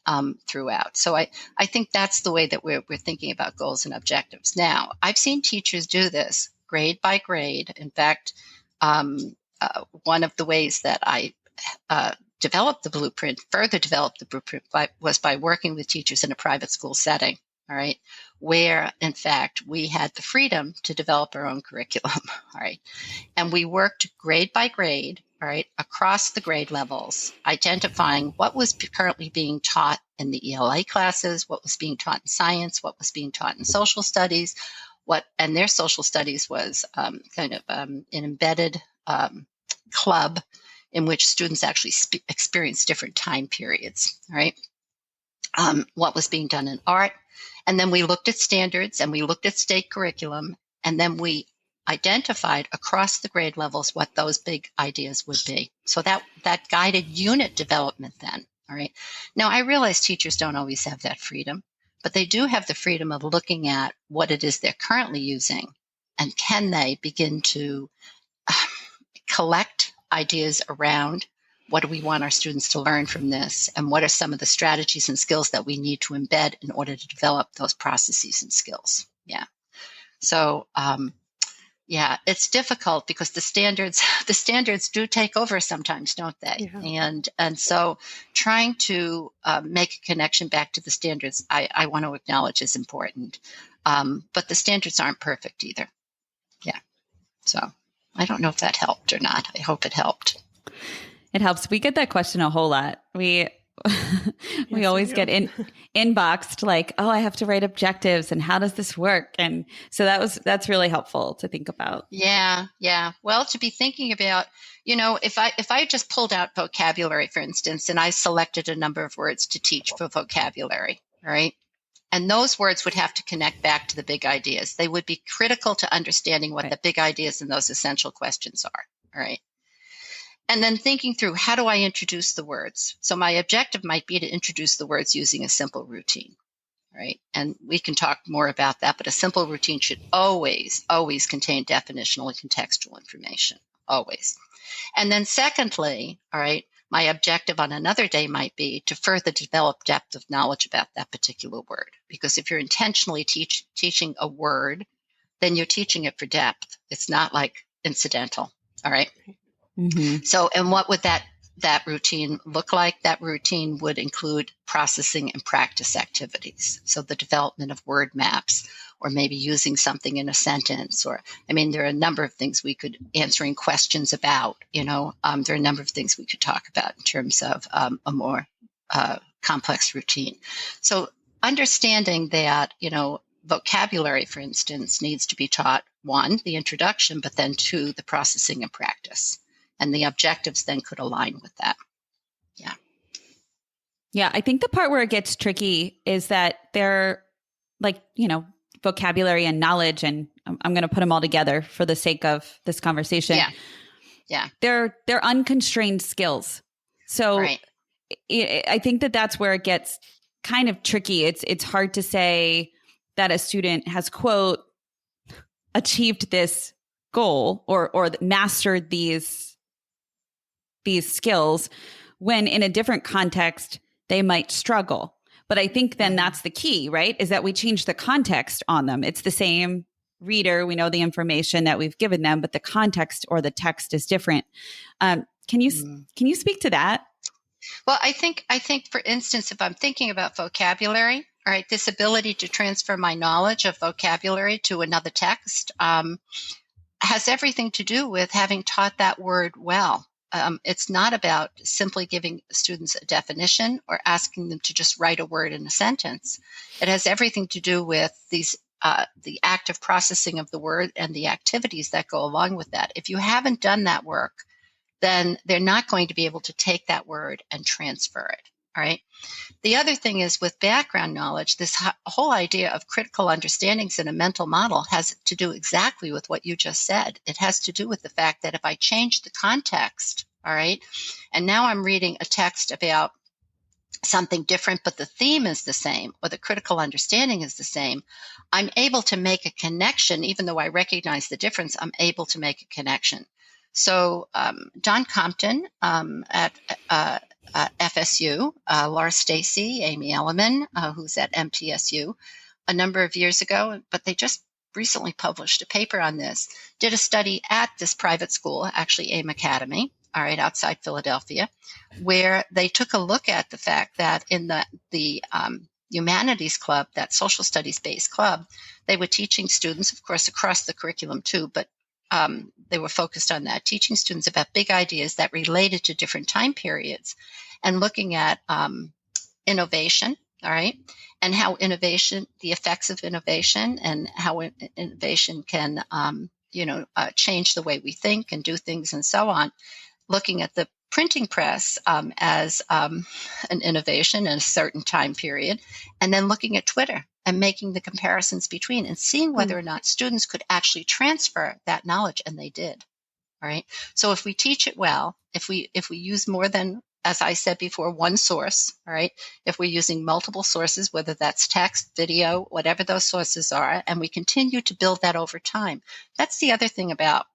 throughout. So I think that's the way that we're thinking about goals and objectives. Now, I've seen teachers do this grade by grade. In fact, one of the ways that I further developed the blueprint was by working with teachers in a private school setting, all right, where, in fact, we had the freedom to develop our own curriculum, all right, and we worked grade by grade, all right, across the grade levels, identifying what was currently being taught in the ELA classes, what was being taught in science, what was being taught in social studies, and their social studies was an embedded club in which students actually experience different time periods, right? What was being done in art. And then we looked at standards and we looked at state curriculum, and then we identified across the grade levels what those big ideas would be. So that guided unit development then, all right? Now, I realize teachers don't always have that freedom, but they do have the freedom of looking at what it is they're currently using, and can they begin to collect ideas around what do we want our students to learn from this, and what are some of the strategies and skills that we need to embed in order to develop those processes and skills. Yeah. So, it's difficult because the standards do take over sometimes, don't they? Yeah. And so trying to make a connection back to the standards, I want to acknowledge is important. But the standards aren't perfect either. Yeah. So I don't know if that helped or not. I hope it helped. It helps. We get that question a whole lot. We always get inboxed like, oh, I have to write objectives, and how does this work? And so that's really helpful to think about. Yeah. Well, to be thinking about, if I just pulled out vocabulary, for instance, and I selected a number of words to teach for vocabulary, right? And those words would have to connect back to the big ideas. They would be critical to understanding what the big ideas and those essential questions are, all right? And then thinking through, how do I introduce the words? So my objective might be to introduce the words using a simple routine, right? And we can talk more about that, but a simple routine should always contain definitional and contextual information, always. And then secondly, all right, my objective on another day might be to further develop depth of knowledge about that particular word. Because if you're intentionally teaching a word, then you're teaching it for depth. It's not like incidental, all right? Mm-hmm. So, and what would that routine look like? That routine would include processing and practice activities. So the development of word maps, or maybe using something in a sentence, there are a number of things answering questions about, there are a number of things we could talk about in terms of a more complex routine. So understanding that, vocabulary, for instance, needs to be taught, one, the introduction, but then two, the processing and practice. And the objectives then could align with that. Yeah. Yeah. I think the part where it gets tricky is that they're vocabulary and knowledge, and I'm going to put them all together for the sake of this conversation. Yeah. They're unconstrained skills. So right. I think that's where it gets kind of tricky. It's hard to say that a student has, quote, achieved this goal or mastered these skills, when in a different context, they might struggle. But I think then that's the key, right? Is that we change the context on them. It's the same reader. We know the information that we've given them, but the context or the text is different. Can you speak to that? Well, I think, for instance, if I'm thinking about vocabulary, all right, this ability to transfer my knowledge of vocabulary to another text has everything to do with having taught that word well. it's not about simply giving students a definition or asking them to just write a word in a sentence. It has everything to do with the active processing of the word and the activities that go along with that. If you haven't done that work, then they're not going to be able to take that word and transfer it. All right. The other thing is with background knowledge, this whole idea of critical understandings in a mental model has to do exactly with what you just said. It has to do with the fact that if I change the context, all right, and now I'm reading a text about something different, but the theme is the same, or the critical understanding is the same, I'm able to make a connection. Even though I recognize the difference, I'm able to make a connection. So Don Compton at FSU, Laura Stacy, Amy Elliman, who's at MTSU, a number of years ago, but they just recently published a paper on this, did a study at this private school, actually AIM Academy, all right, outside Philadelphia, where they took a look at the fact that in the humanities club, that social studies-based club, they were teaching students, of course, across the curriculum too, but they were focused on that, teaching students about big ideas that related to different time periods and looking at innovation, all right, and how innovation, the effects of innovation and how innovation can, change the way we think and do things and so on. Looking at the printing press as an innovation in a certain time period, and then looking at Twitter and making the comparisons between and seeing whether or not students could actually transfer that knowledge, and they did. All right. So if we teach it well, if we use more than, as I said before, one source, all right, if we're using multiple sources, whether that's text, video, whatever those sources are, and we continue to build that over time. That's the other thing about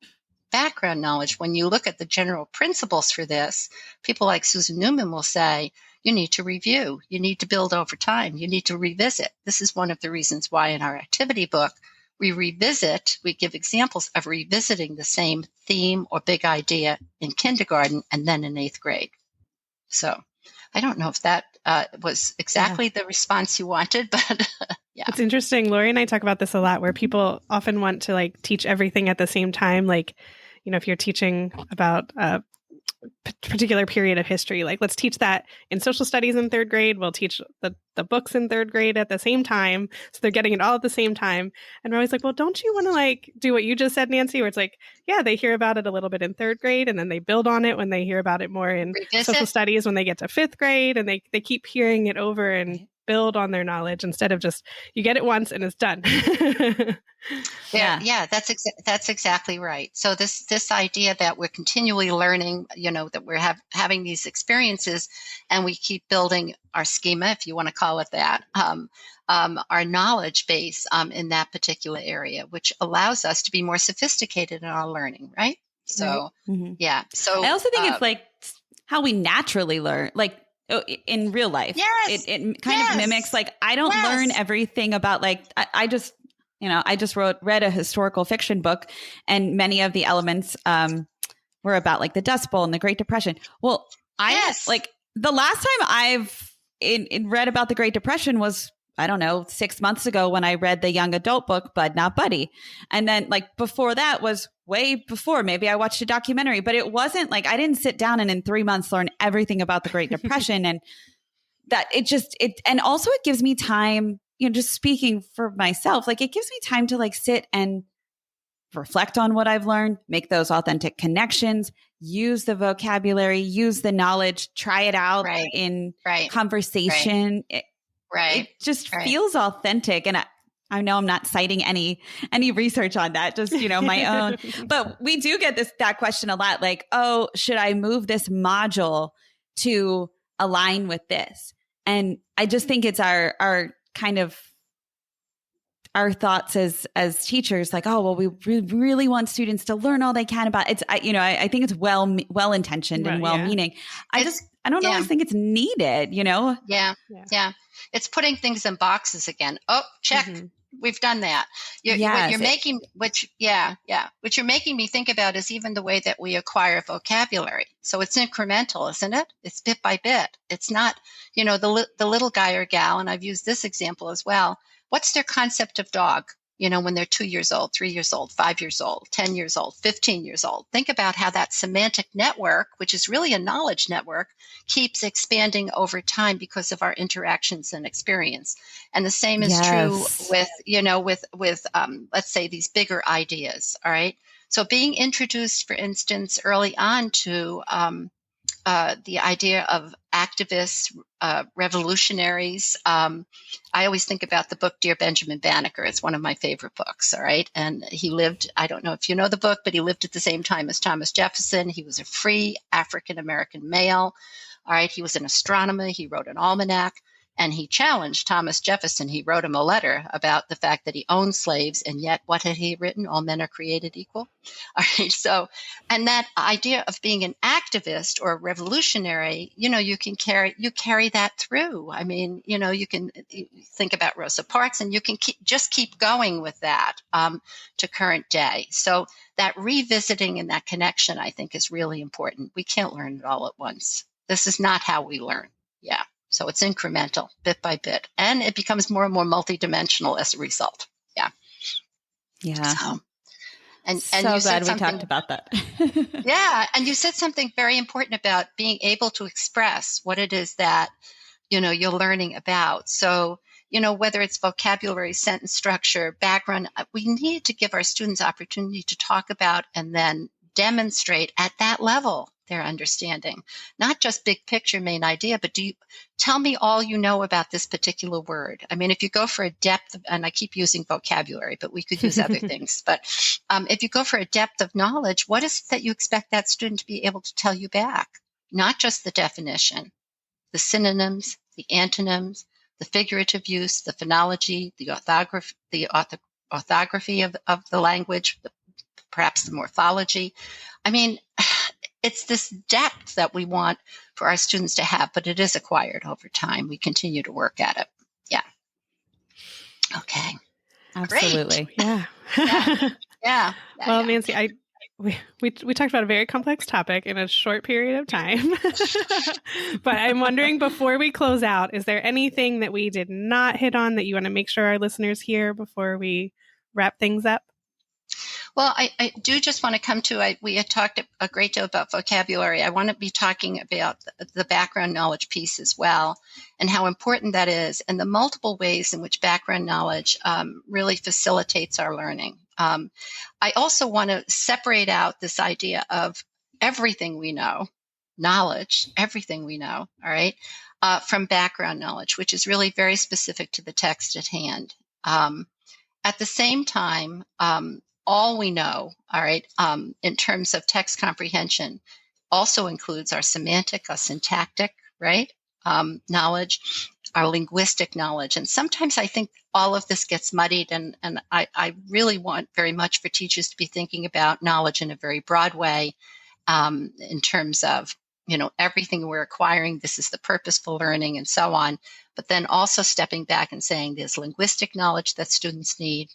background knowledge. When you look at the general principles for this, people like Susan Newman will say, you need to review, you need to build over time, you need to revisit. This is one of the reasons why in our activity book, we give examples of revisiting the same theme or big idea in kindergarten and then in 8th grade. So I don't know if that was exactly the response you wanted, but yeah. It's interesting. Lori and I talk about this a lot, where people often want to teach everything at the same time. If you're teaching about a particular period of history, let's teach that in social studies in 3rd grade. We'll teach the books in 3rd grade at the same time. So they're getting it all at the same time. And we're always like, well, don't you want to do what you just said, Nancy, where it's they hear about it a little bit in 3rd grade and then they build on it when they hear about it more in social studies when they get to 5th grade, and they keep hearing it over and build on their knowledge instead of just, you get it once and it's done. Yeah, that's exactly right. So this idea that we're continually learning, that we're having these experiences and we keep building our schema, if you want to call it that, our knowledge base in that particular area, which allows us to be more sophisticated in our learning, right? So, yeah. So I also think it's how we naturally learn, in real life. Yes. It kind of mimics, I don't learn everything about, I just read a historical fiction book, and many of the elements were about the Dust Bowl and the Great Depression. Well, the last time I've read about the Great Depression was, I don't know, 6 months ago when I read the young adult book, Bud Not Buddy. And then before that was way before, maybe I watched a documentary, but it wasn't I didn't sit down and in 3 months learn everything about the Great Depression. And that and also it gives me time, just speaking for myself, it gives me time to sit and reflect on what I've learned, make those authentic connections, use the vocabulary, use the knowledge, try it out in conversation. It just feels authentic. And I know I'm not citing any research on that, just, my own, but we do get that question a lot. Oh, should I move this module to align with this? And I just think it's our kind of our thoughts as teachers, oh, well, we really want students to learn all they can about it. I think it's well intentioned and well meaning. I don't always think it's needed, Yeah. It's putting things in boxes again. Oh, check. Mm-hmm. We've done that. What you're making me think about is even the way that we acquire vocabulary. So it's incremental, isn't it? It's bit by bit. It's not, the little guy or gal, and I've used this example as well. What's their concept of dog? when they're 2 years old, 3 years old, 5 years old, 10 years old, 15 years old. Think about how that semantic network, which is really a knowledge network, keeps expanding over time because of our interactions and experience. And the same is true with let's say these bigger ideas. All right. So being introduced, for instance, early on to the idea of activists, revolutionaries. I always think about the book Dear Benjamin Banneker. It's one of my favorite books, all right? And he lived, I don't know if you know the book, but he lived at the same time as Thomas Jefferson. He was a free African-American male, all right? He was an astronomer. He wrote an almanac. And he challenged Thomas Jefferson. He wrote him a letter about the fact that he owned slaves, and yet what had he written? All men are created equal. All right. So, and that idea of being an activist or a revolutionary, you carry that through. I mean, you can think about Rosa Parks, and you can keep going with that to current day. So that revisiting and that connection, I think, is really important. We can't learn it all at once. This is not how we learn. Yeah. So it's incremental, bit by bit, and it becomes more and more multidimensional as a result. Yeah. Yeah. So, and so you glad we talked about that. Yeah. And you said something very important about being able to express what it is that, you're learning about. So, whether it's vocabulary, sentence structure, background, we need to give our students opportunity to talk about and then demonstrate at that level their understanding, not just big picture main idea, but tell me all you know about this particular word. I mean, if you go for a depth, and I keep using vocabulary, but we could use other things, but if you go for a depth of knowledge, what is it that you expect that student to be able to tell you back? Not just the definition, the synonyms, the antonyms, the figurative use, the phonology, the orthography of the language, perhaps the morphology. I mean, it's this depth that we want for our students to have, but it is acquired over time. We continue to work at it. Yeah. Okay. Absolutely. Great. Yeah. Well, Nancy, we talked about a very complex topic in a short period of time. But I'm wondering, before we close out, is there anything that we did not hit on that you want to make sure our listeners hear before we wrap things up? Well, I do just want to come to, we had talked a great deal about vocabulary. I want to be talking about the background knowledge piece as well, and how important that is, and the multiple ways in which background knowledge really facilitates our learning. I also want to separate out this idea of everything we know, knowledge, everything we know, all right, from background knowledge, which is really very specific to the text at hand. At the same time, all we know, all right, in terms of text comprehension also includes our semantic, our syntactic, right, knowledge, our linguistic knowledge. And sometimes I think all of this gets muddied, and I really want very much for teachers to be thinking about knowledge in a very broad way, in terms of, everything we're acquiring, this is the purposeful learning and so on, but then also stepping back and saying there's linguistic knowledge that students need,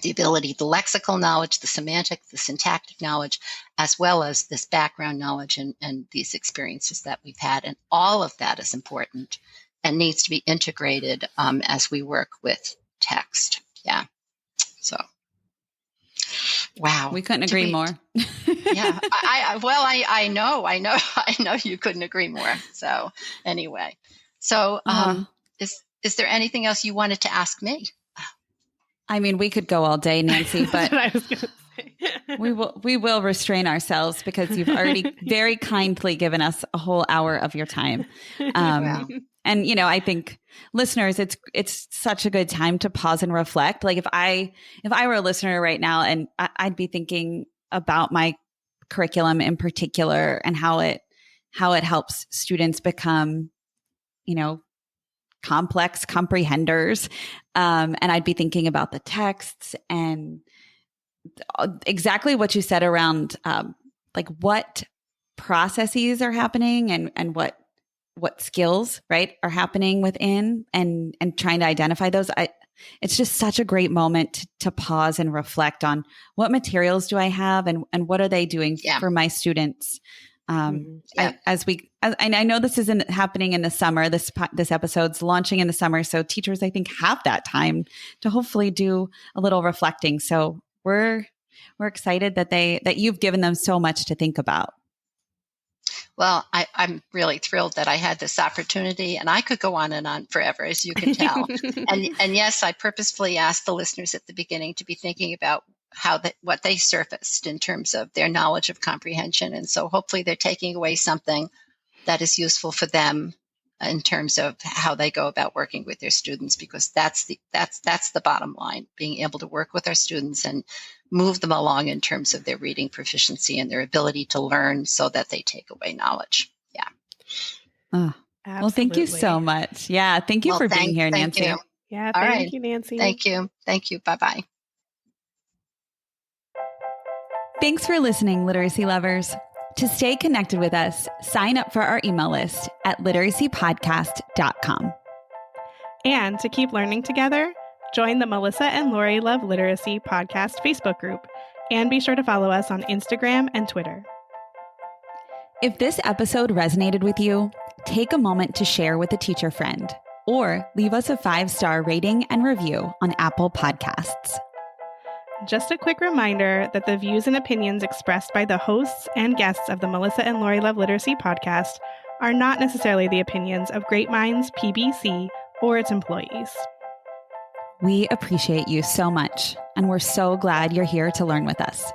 the ability, the lexical knowledge, the semantic, the syntactic knowledge, as well as this background knowledge and these experiences that we've had. And all of that is important and needs to be integrated as we work with text. Yeah. So, wow. We couldn't agree more. Yeah. I know you couldn't agree more. So anyway, is there anything else you wanted to ask me? I mean, we could go all day, Nancy, but I was gonna say. we will restrain ourselves because you've already very kindly given us a whole hour of your time. Wow. And, I think listeners, it's such a good time to pause and reflect. Like if I were a listener right now, and I'd be thinking about my curriculum in particular and how it helps students become, complex comprehenders. And I'd be thinking about the texts and exactly what you said around like what processes are happening and what skills, right, are happening within and trying to identify those. It's just such a great moment to pause and reflect on what materials do I have and what are they doing for my students Yeah. And I know this isn't happening in the summer. This episode's launching in the summer, so teachers, I think, have that time to hopefully do a little reflecting. So we're excited that you've given them so much to think about. Well, I'm really thrilled that I had this opportunity, and I could go on and on forever, as you can tell. and yes, I purposefully asked the listeners at the beginning to be thinking about what they surfaced in terms of their knowledge of comprehension. And so hopefully they're taking away something that is useful for them in terms of how they go about working with their students, because that's the bottom line, being able to work with our students and move them along in terms of their reading proficiency and their ability to learn so that they take away knowledge. Yeah. Oh, well, thank you so much. Yeah. Thank you for being here, Nancy. You. Yeah. All thank right. you, Nancy. Thank you. Thank you. Bye-bye. Thanks for listening, literacy lovers. To stay connected with us, sign up for our email list at literacypodcast.com. And to keep learning together, join the Melissa and Lori Love Literacy Podcast Facebook group, and be sure to follow us on Instagram and Twitter. If this episode resonated with you, take a moment to share with a teacher friend, or leave us a 5-star rating and review on Apple Podcasts. Just a quick reminder that the views and opinions expressed by the hosts and guests of the Melissa and Lori Love Literacy podcast are not necessarily the opinions of Great Minds PBC or its employees. We appreciate you so much, and we're so glad you're here to learn with us.